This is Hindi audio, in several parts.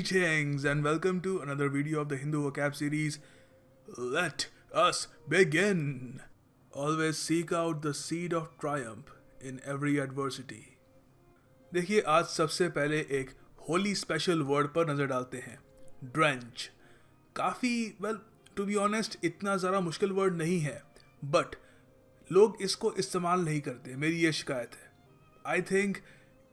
Greetings and welcome to another video of the Hindu vocab series. Let us begin. Always seek out the seed of triumph in every adversity. देखिए आज सबसे पहले एक होली स्पेशल वर्ड पर नज़र डालते हैं. ड्रेंच. काफ़ी टू बी ऑनेस्ट इतना ज़्यादा मुश्किल वर्ड नहीं है, बट लोग इसको इस्तेमाल नहीं करते. मेरी ये शिकायत है. आई थिंक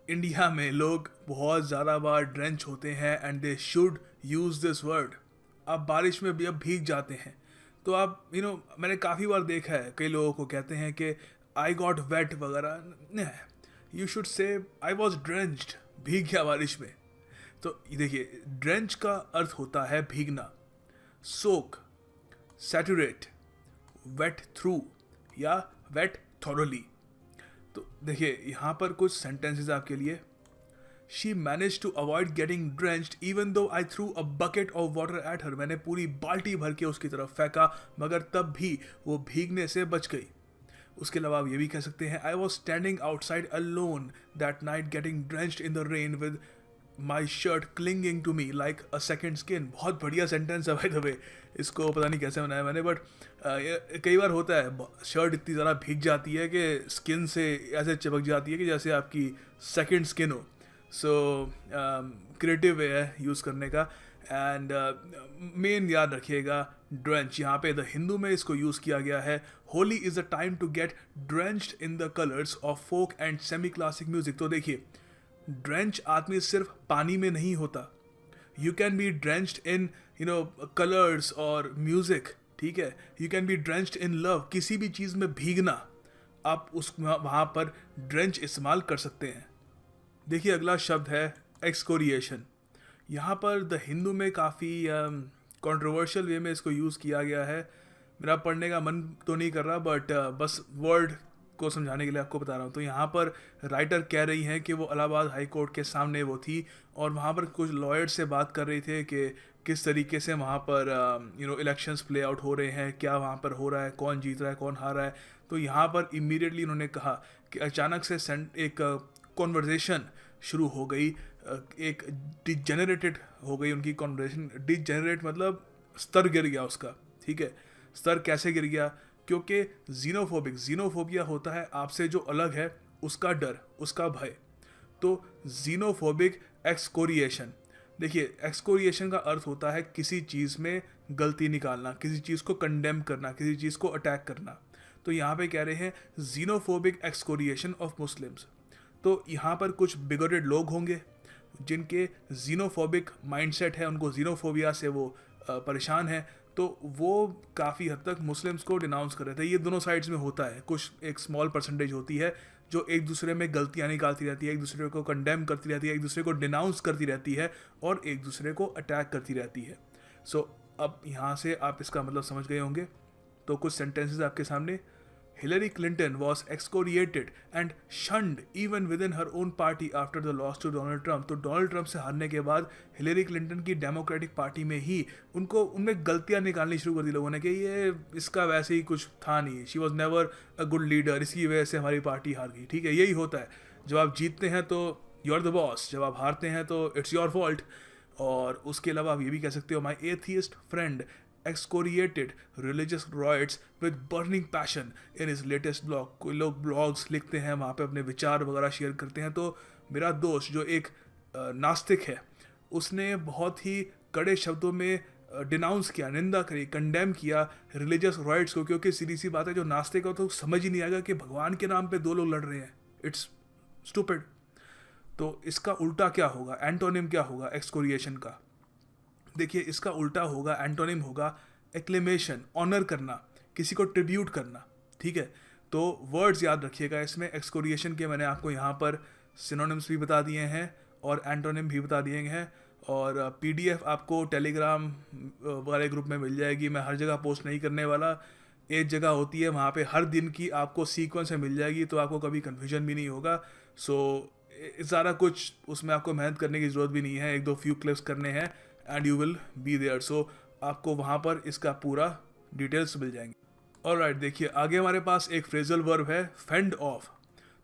इंडिया में लोग बहुत ज़्यादा बार ड्रेंच होते हैं and they should use this word. आप बारिश में भी अब भीग जाते हैं तो आप मैंने काफ़ी बार देखा है कई लोगों को कहते हैं कि आई गॉट वेट वगैरह. You should say I was drenched, भीग गया बारिश में. तो देखिए ड्रेंच का अर्थ होता है भीगना. सोक, सैचुरेट, वेट थ्रू या वेट थॉरली. तो देखिए यहाँ पर कुछ सेंटेंसेस आपके लिए. She manage to avoid getting drenched even though I threw a bucket of water at her. मैंने पूरी बाल्टी भर के उसकी तरफ फेंका मगर तब भी वो भीगने से बच गई. उसके अलावा आप ये भी कह सकते हैं I was standing outside alone that night getting drenched in the rain with my shirt clinging to me like a second skin. बहुत बढ़िया सेंटेंस है भाई द वे. इसको पता नहीं कैसे बनाया मैंने, बट कई बार होता है शर्ट इतनी ज़्यादा भीग जाती है कि स्किन से ऐसे चिपक जाती है कि जैसे आपकी सेकेंड स्किन हो. सो क्रिएटिव वे है यूज़ करने का. एंड मेन याद रखिएगा ड्रेंच यहाँ पे द हिंदू में इसको यूज़ किया गया है. Holi is a time to get drenched in the colours of folk and semi classic music. तो देखिए ड्रेंच आदमी सिर्फ पानी में नहीं होता. You can be drenched in colours और म्यूजिक. ठीक है, you can be drenched in love. किसी भी चीज़ में भीगना आप उस वहाँ पर ड्रेंच इस्तेमाल कर सकते हैं. देखिए अगला शब्द है एक्सकोरिएशन. यहाँ पर द हिंदू में काफ़ी कंट्रोवर्शियल वे में इसको यूज़ किया गया है. मेरा पढ़ने का मन तो नहीं कर रहा, बट बस वर्ड को समझाने के लिए आपको बता रहा हूँ. तो यहाँ पर राइटर कह रही हैं कि वो इलाहाबाद हाई कोर्ट के सामने वो थी और वहाँ पर कुछ लॉयर से बात कर रहे थे कि किस तरीके से वहाँ पर इलेक्शंस प्ले आउट हो रहे हैं, क्या वहाँ पर हो रहा है, कौन जीत रहा है, कौन हार रहा है. तो यहाँ पर इमीडिएटली उन्होंने कहा कि अचानक से एक कॉन्वर्जेसन शुरू हो गई. एक डिजेनरेटेड हो गई उनकी कॉन्वर्जेसन. डिजेनरेट मतलब स्तर गिर गया उसका. ठीक है, स्तर कैसे गिर गया? क्योंकि जीनोफोबिया होता है आपसे जो अलग है उसका डर, उसका भय. तो जीनोफोबिक एक्सकोरिएशन. देखिए एक्सकोरिएशन का अर्थ होता है किसी चीज़ में गलती निकालना, किसी चीज़ को कंडेम करना, किसी चीज़ को अटैक करना. तो यहाँ पे कह रहे हैं जीनोफोबिक एक्सकोरिएशन ऑफ मुस्लिम्स. तो यहाँ पर कुछ बिगोटेड लोग होंगे जिनके जीनोफोबिक माइंडसेट है, उनको जीनोफोबिया से वो परेशान है. तो वो काफ़ी हद तक मुस्लिम्स को डिनाउंस कर रहे थे. ये दोनों साइड्स में होता है. कुछ एक स्मॉल परसेंटेज होती है जो एक दूसरे में गलतियाँ निकालती रहती है, एक दूसरे को कंडेम करती रहती है, एक दूसरे को डिनाउंस करती रहती है और एक दूसरे को अटैक करती रहती है. सो अब यहाँ से आप इसका मतलब समझ गए होंगे. तो कुछ सेंटेंसेस आपके सामने. Hillary Clinton was excoriated and shunned even within her own party after the loss to Donald Trump. तो डोनाल्ड ट्रंप से हारने के बाद हिलेरी क्लिंटन की डेमोक्रेटिक पार्टी में ही उनमें गलतियां निकालनी शुरू कर दी लोगों ने कि ये इसका वैसे ही कुछ था नहीं, she was never a good leader, इसकी वजह से हमारी पार्टी हार गई. ठीक है, यही होता है. जब आप जीतते हैं तो यू आर द बॉस, जब आप हारते हैं तो इट्स योर फॉल्ट. और उसके अलावा आप ये भी कह सकते हो my atheist friend excoriated religious riots with burning passion in his latest blog. कोई लोग ब्लॉग्स लिखते हैं, वहाँ पे अपने विचार वगैरह शेयर करते हैं. तो मेरा दोस्त जो एक नास्तिक है उसने बहुत ही कड़े शब्दों में डिनाउंस किया, निंदा करी, कंडेम किया रिलीजियस राइट्स को. क्योंकि सीधी सी बात है जो नास्तिक हो तो समझ ही नहीं आएगा कि भगवान के नाम पे दो लोग लड़ रहे हैं. It's stupid. तो इसका उल्टा क्या होगा, एंटोनिम क्या होगा एक्सकोरिएशन का? देखिए इसका उल्टा होगा, एंटोनिम होगा एक्लेमेशन, ऑनर करना, किसी को ट्रिब्यूट करना. ठीक है, तो वर्ड्स याद रखिएगा इसमें. एक्सकोरिएशन के मैंने आपको यहाँ पर सिनोनिम्स भी बता दिए हैं और एंटोनिम भी बता दिए हैं. और PDF आपको टेलीग्राम वाले ग्रुप में मिल जाएगी. मैं हर जगह पोस्ट नहीं करने वाला. एक जगह होती है वहाँ पे हर दिन की आपको सीक्वेंस में मिल जाएगी, तो आपको कभी कन्फ्यूजन भी नहीं होगा. सो ज़्यादा कुछ उसमें आपको मेहनत करने की ज़रूरत भी नहीं है. एक दो फ्यू क्लिप्स करने हैं and you will be there. So आपको वहाँ पर इसका पूरा डिटेल्स मिल जाएंगे. ऑलराइट, देखिए आगे हमारे पास एक फ्रेजल वर्ब है फेंड ऑफ.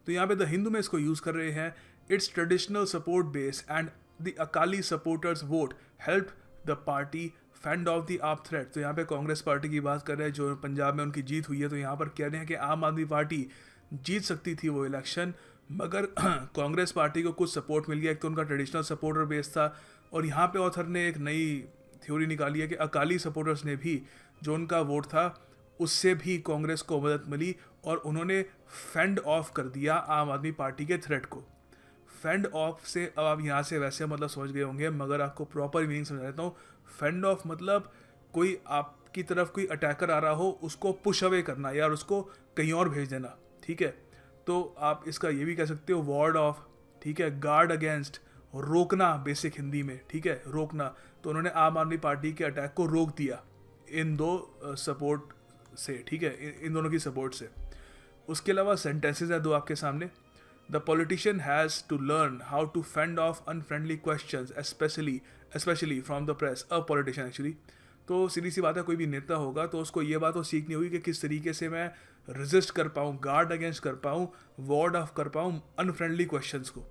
तो यहाँ पे द हिंदू में इसको यूज़ कर रहे हैं. It's traditional support base and the Akali supporters vote help the party fend of the आप थ्रेट। तो यहाँ पे कांग्रेस पार्टी की बात कर रहे हैं, जो पंजाब में उनकी जीत हुई है, तो यहाँ पर कह रहे हैं कि आम आदमी पार्टी जीत सकती थी वो इलेक्शन, मगर कांग्रेस पार्टी को कुछ सपोर्ट मिल गया। एक तो उनका ट्रेडिशनल सपोर्टर बेस था, और यहाँ पे ऑथर ने एक नई थ्योरी निकाली है कि अकाली सपोर्टर्स ने भी, जो उनका वोट था उससे भी कांग्रेस को मदद मिली, और उन्होंने फेंड ऑफ कर दिया आम आदमी पार्टी के थ्रेट को। फेंड ऑफ से अब आप यहाँ से वैसे मतलब समझ गए होंगे, मगर आपको प्रॉपर मीनिंग समझा देता हूँ। फेंड ऑफ मतलब कोई आपकी तरफ कोई अटैकर आ रहा हो, उसको पुश अवे करना या उसको कहीं और भेज देना, ठीक है। तो आप इसका ये भी कह सकते हो वार्ड ऑफ, ठीक है, गार्ड अगेंस्ट, रोकना बेसिक हिंदी में, ठीक है, रोकना। तो उन्होंने आम आदमी पार्टी के अटैक को रोक दिया इन दो सपोर्ट से, ठीक है, इन दोनों की सपोर्ट से। उसके अलावा सेंटेंसेस है दो आपके सामने। The politician has to learn how to fend off unfriendly questions specially from the press. A politician actually, तो सीधी सी बात है, कोई भी नेता होगा तो उसको ये बात तो सीखनी होगी कि किस तरीके से मैं रेजिस्ट कर पाऊँ, गार्ड अगेंस्ट कर पाऊँ, वार्ड ऑफ कर पाऊँ अनफ्रेंडली क्वेश्चंस को।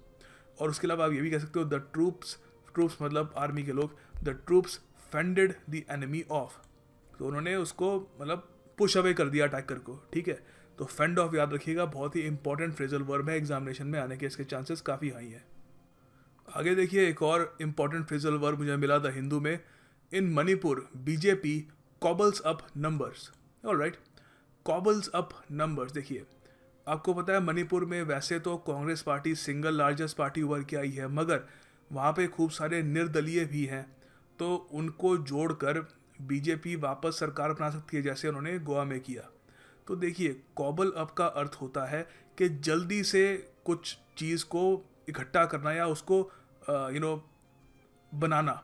और उसके अलावा आप ये भी कह सकते हो द ट्रूप्स मतलब आर्मी के लोग, the troops fended the enemy off. तो उन्होंने उसको मतलब पुश अवे कर दिया अटैकर को, ठीक है। तो फेंड ऑफ याद रखिएगा, बहुत ही इंपॉर्टेंट फ्रेजल वर्ब है, एग्जामिनेशन में आने के इसके चांसेस काफ़ी हाई हैं। आगे देखिए, एक और इंपॉर्टेंट फ्रेजल वर्ब मुझे मिला था हिंदू में। In Manipur BJP cobbles up numbers. Alright, cobbles up numbers. देखिए, आपको पता है मणिपुर में वैसे तो Congress party single largest party उभर के आई है, मगर वहाँ पे खूब सारे निर्दलीय भी हैं, तो उनको जोड़कर बीजेपी वापस सरकार बना सकती है, जैसे उन्होंने गोवा में किया। तो देखिए, कॉबल अप का अर्थ होता है कि जल्दी से कुछ चीज़ को इकट्ठा करना या उसको बनाना,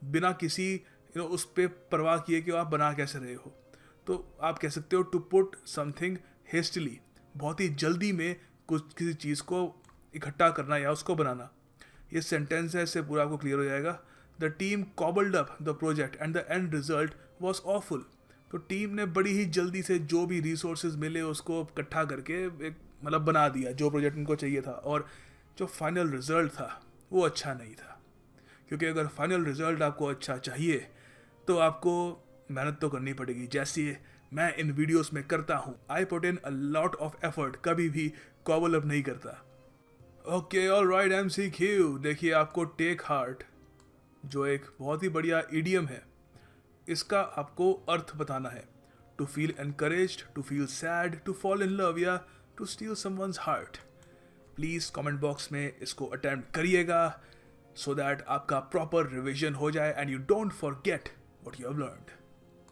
बिना किसी उस पर परवाह किए कि आप बना कैसे रहे हो। तो आप कह सकते हो टू पुट समथिंग हेस्टली, बहुत ही जल्दी में कुछ किसी चीज़ को इकट्ठा करना या उसको बनाना। ये सेंटेंस है, इससे पूरा आपको क्लियर हो जाएगा। The team cobbled up the project and the end result was awful. तो टीम ने बड़ी ही जल्दी से जो भी रिसोर्सेज मिले उसको इकट्ठा करके एक मतलब बना दिया जो प्रोजेक्ट इनको चाहिए था, और जो फाइनल रिजल्ट था वो अच्छा नहीं था। क्योंकि अगर फाइनल रिजल्ट आपको अच्छा चाहिए तो आपको मेहनत तो करनी पड़ेगी, जैसे मैं इन वीडियोस में करता हूँ। I put in a lot of effort, कभी भी कॉबल अप नहीं करता। Okay, alright, MCQ। देखिए, आपको टेक हार्ट, जो एक बहुत ही बढ़िया इडियम है, इसका आपको अर्थ बताना है। To feel encouraged, to feel sad, to fall in love या to steal someone's heart. Please comment box में इसको अटेम्प्ट करिएगा, सो दैट आपका प्रॉपर रिविजन हो जाए and you don't forget what you have learned.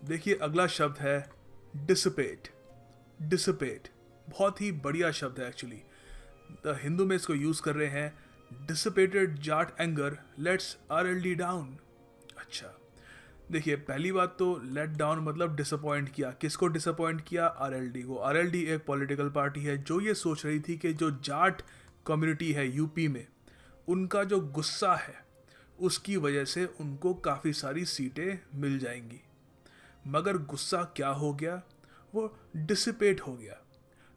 देखिए, अगला शब्द है डिसिपेट। डिसिपेट बहुत ही बढ़िया शब्द है एक्चुअली। हिंदू में इसको यूज़ कर रहे हैं। Dissipated Jat anger let's RLD down. अच्छा, देखिए, पहली बात तो लेट डाउन मतलब डिसअपॉइंट किया। किसको डिसअपॉइंट किया? RLD को। RLD एक पॉलिटिकल पार्टी है जो ये सोच रही थी कि जो जाट कम्युनिटी है यूपी में, उनका जो गुस्सा है उसकी वजह से उनको काफ़ी सारी सीटें मिल जाएंगी। मगर गुस्सा क्या हो गया? वो डिसिपेट हो गया।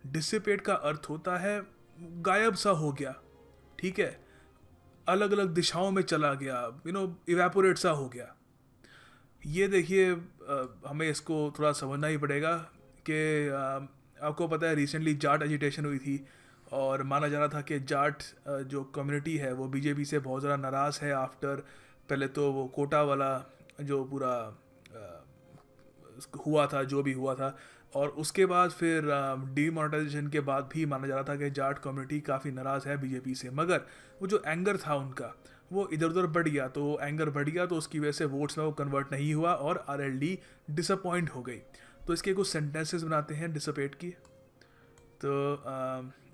डिसिपेट का अर्थ होता है गायब सा हो गया, ठीक है, अलग अलग दिशाओं में चला गया, इवेपोरेट सा हो गया। ये देखिए, हमें इसको थोड़ा समझना ही पड़ेगा कि आपको पता है रिसेंटली जाट एजिटेशन हुई थी, और माना जा रहा था कि जाट जो कम्युनिटी है वो बीजेपी से बहुत ज़्यादा नाराज़ है आफ्टर पहले तो वो कोटा वाला जो पूरा हुआ था, जो भी हुआ था, और उसके बाद फिर डीमोनेटाइजेशन के बाद भी माना जा रहा था कि जाट कम्युनिटी काफ़ी नाराज़ है बीजेपी से। मगर वो जो एंगर था उनका वो इधर उधर बढ़ गया, तो वो एंगर बढ़ गया, तो उसकी वजह से वोट्स में वो कन्वर्ट नहीं हुआ और RLD डिसअपॉइंट हो गई। तो इसके कुछ सेंटेंसेस बनाते हैं डिसअपेट की। तो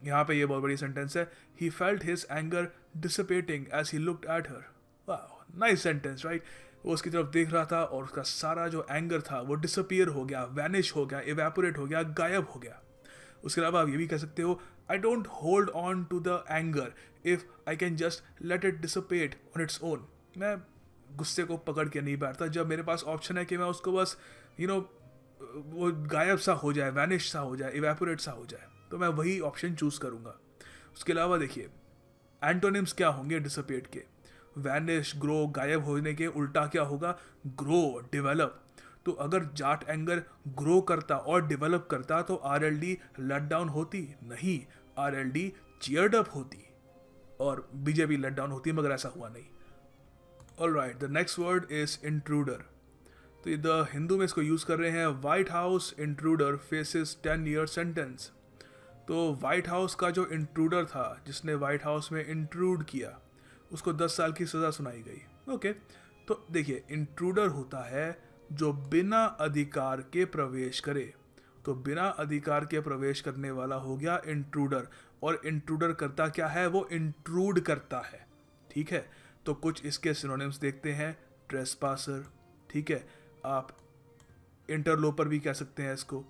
यहाँ पे ये बहुत बड़ी सेंटेंस है। He felt his anger dissipating as he looked at her. वाह, नाइस सेंटेंस, राइट। वो उसकी तरफ देख रहा था और उसका सारा जो एंगर था वो डिसअपियर हो गया, वैनिश हो गया, इवेपोरेट हो गया, गायब हो गया। उसके अलावा आप ये भी कह सकते हो, I don't hold on to the anger if I can just let it dissipate on its own. मैं गुस्से को पकड़ के नहीं बैठता जब मेरे पास ऑप्शन है कि मैं उसको बस वो गायब सा हो जाए, वैनिश सा हो जाए, इवेपोरेट सा हो जाए, तो मैं वही ऑप्शन चूज़ करूँगा। उसके अलावा देखिए, एंटोनिम्स क्या होंगे डिसअपेट के? वैनिश, ग्रो, गायब होने के उल्टा क्या होगा? Grow, develop. तो अगर जाट एंगर ग्रो करता और डेवलप करता तो आरएलडी लेट डाउन होती? नहीं, आरएलडी चीयर्ड अप होती और बीजेपी लेट डाउन होती, मगर ऐसा हुआ नहीं। Alright, the next word is intruder. तो ये द हिंदू में इसको यूज कर रहे हैं, white house intruder faces 10 year sentence. तो व्हाइट हाउस का जो इंट्रूडर था, जिसने व्हाइट हाउस में इंट्रूड किया, उसको 10 साल की सज़ा सुनाई गई। ओके, तो देखिए, इंट्रूडर होता है जो बिना अधिकार के प्रवेश करे। तो बिना अधिकार के प्रवेश करने वाला हो गया इंट्रूडर। और इंट्रूडर करता क्या है? वो इंट्रूड करता है। ठीक है, तो कुछ इसके सिनोनिम्स देखते हैं। ट्रेसपासर, ठीक है, आप इंटरलोपर भी कह सकते हैं इसको,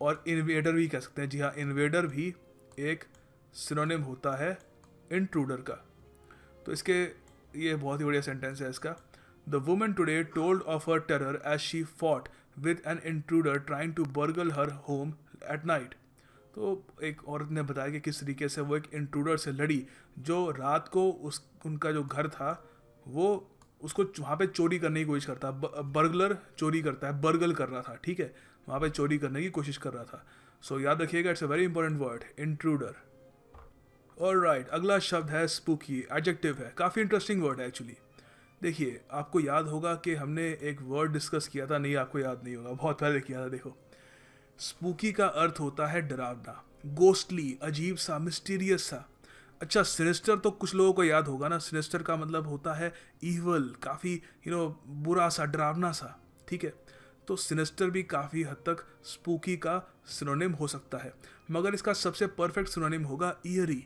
और इन्वेडर भी कह सकते हैं। जी हाँ, इन्वेडर भी एक सिनोनिम होता है इंट्रूडर का। तो इसके ये बहुत ही बढ़िया सेंटेंस है इसका। The woman today told of her terror as she fought with an intruder trying to burgle her home at night. तो एक औरत ने बताया कि किस तरीके से वो एक इंट्रूडर से लड़ी जो रात को उनका जो घर था वो उसको वहाँ पे चोरी करने की कोशिश करता है। बर्गलर चोरी करता है, बर्गल कर रहा था, ठीक है, वहाँ पे चोरी करने की कोशिश कर रहा था। सो याद रखिएगा, it's a very important word, intruder. Alright, अगला शब्द है स्पूकी, एडजेक्टिव है, काफ़ी इंटरेस्टिंग वर्ड है एक्चुअली। देखिए, आपको याद होगा कि हमने एक वर्ड डिस्कस किया था, नहीं आपको याद नहीं होगा, बहुत पहले किया था। देखो, स्पूकी का अर्थ होता है डरावना, गोस्टली, अजीब सा, मिस्टीरियस सा। अच्छा, सिनिस्टर तो कुछ लोगों को याद होगा ना, सिनिस्टर का मतलब होता है ईवल, काफ़ी बुरा सा, डरावना सा, ठीक है। तो सिनिस्टर भी काफ़ी हद तक स्पूकी का सिनोनिम हो सकता है, मगर इसका सबसे परफेक्ट सिनोनिम होगा ईयरी।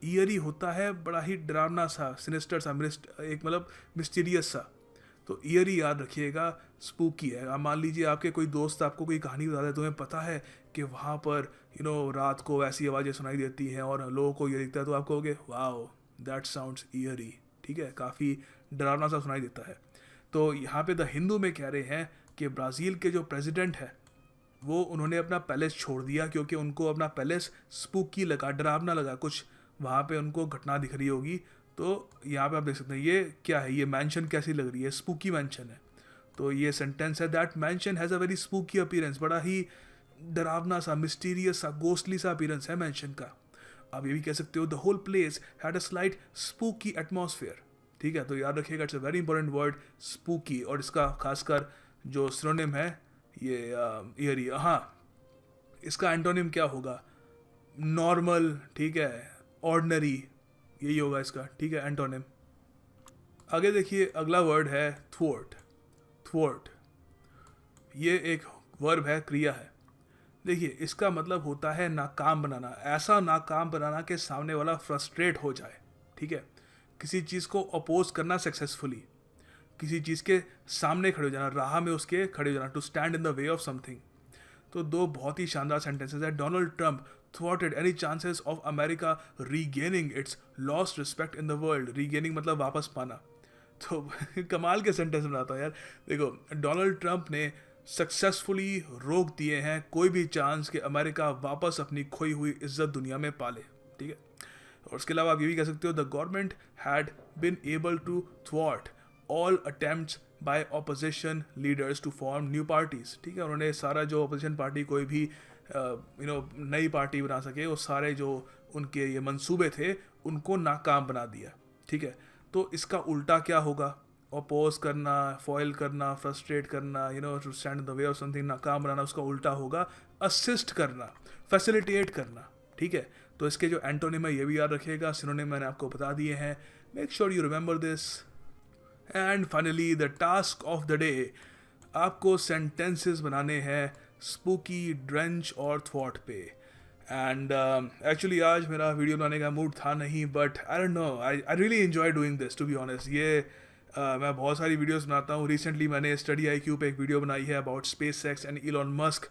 ईयरी होता है बड़ा ही डरावना सा, सिनिस्टर सा, एक मतलब मिस्टीरियस सा। तो ईयरी याद रखिएगा, स्पूकी है। आप मान लीजिए आपके कोई दोस्त आपको कोई कहानी बता रहे, तुम्हें पता है कि वहाँ पर रात को ऐसी आवाज़ें सुनाई देती हैं और लोगों को ये दिखता है, तो आप कहोगे वाओ दैट साउंड्स ईयरी, ठीक है, काफ़ी डरावना सा सुनाई देता है। तो यहाँ पे द हिंदू में कह रहे हैं कि ब्राज़ील के जो प्रेसिडेंट है वो उन्होंने अपना पैलेस छोड़ दिया क्योंकि उनको अपना पैलेस स्पूकी लगा, डरावना लगा, कुछ वहाँ पे उनको घटना दिख रही होगी। तो यहाँ पे आप देख सकते हैं ये क्या है, ये मैंशन कैसी लग रही है, स्पूकी मैंशन है। तो ये सेंटेंस है, that mention has a very spooky appearance, बड़ा ही डरावना सा, मिस्टीरियस सा, गोस्टली सा अपीयरेंस है मैंशन का। आप ये भी कह सकते हो the whole place had a slight spooky atmosphere, ठीक है। तो याद रखिएगा, it's a very important word spooky, और इसका खासकर जो सिनोनिम है ये ईयरी। हाँ, इसका एंटोनिम क्या होगा? नॉर्मल, ठीक है, ऑर्डिनरी, यही होगा इसका, ठीक है, एंटोनिम। आगे देखिए, अगला वर्ड है थ्वॉर्ट। थ्वॉर्ट ये एक वर्ब है, क्रिया है। देखिए, इसका मतलब होता है नाकाम बनाना, ऐसा नाकाम बनाना कि सामने वाला फ्रस्ट्रेट हो जाए, ठीक है। किसी चीज़ को अपोज करना सक्सेसफुली, किसी चीज़ के सामने खड़े हो जाना, राह में उसके खड़े हो जाना, to stand in the way of something. तो दो बहुत ही शानदार सेंटेंसेस है। Donald Trump thwarted any chances of America regaining its lost respect in the world। regaining मतलब वापस पाना। तो कमाल के सेंटेंस बनाता हूँ यार। देखो, डोनाल्ड ट्रंप ने सक्सेसफुली रोक दिए हैं कोई भी चांस कि अमेरिका वापस अपनी खोई हुई इज्जत दुनिया में पाले, ठीक है। और उसके अलावा आप ये भी कह सकते हो, the government had been able to thwart all attempts by opposition leaders to form new parties, ठीक है। उन्होंने सारा जो अपोजिशन पार्टी कोई भी नई पार्टी बना सके, वो सारे जो उनके ये मंसूबे थे उनको नाकाम बना दिया, ठीक है। तो इसका उल्टा क्या होगा? अपोज करना, फॉइल करना, फ्रस्ट्रेट करना, to stand in the way of something, नाकाम बनाना, उसका उल्टा होगा असिस्ट करना, फैसिलिटेट करना, ठीक है। तो इसके जो एंटोनिम है ये भी याद रखिएगा, सिनोनिम मैंने आपको बता दिए हैं, make sure you remember this. And finally the task of the day, आपको सेंटेंसेस बनाने हैं स्पूकी, ड्रेंच और थ्वॉट पे। एंड एक्चुअली आज मेरा वीडियो बनाने का मूड था नहीं, but I don't know, I really enjoy doing this, to be honest. ये मैं बहुत सारी वीडियोस बनाता हूँ। रिसेंटली मैंने स्टडी IQ पे एक वीडियो बनाई है about space x and Elon Musk.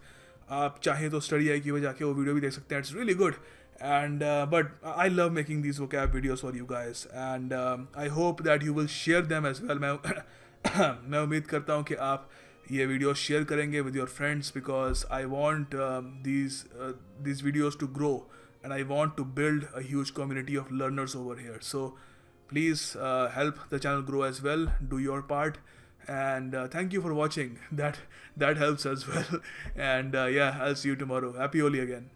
आप चाहें तो स्टडी IQ पे जाके वो वीडियो भी देख सकते हैं, it's really good. And but I love making these vocab videos for you guys, and I hope that you will share them as well. मैं उम्मीद करता हूँ कि आप ये वीडियो शेयर करेंगे with your friends, because I want these videos to grow and I want to build a huge community of learners over here. So Please help the channel grow as well. Do your part, and thank you for watching. That helps as well. And yeah, I'll see you tomorrow. Happy Holi again.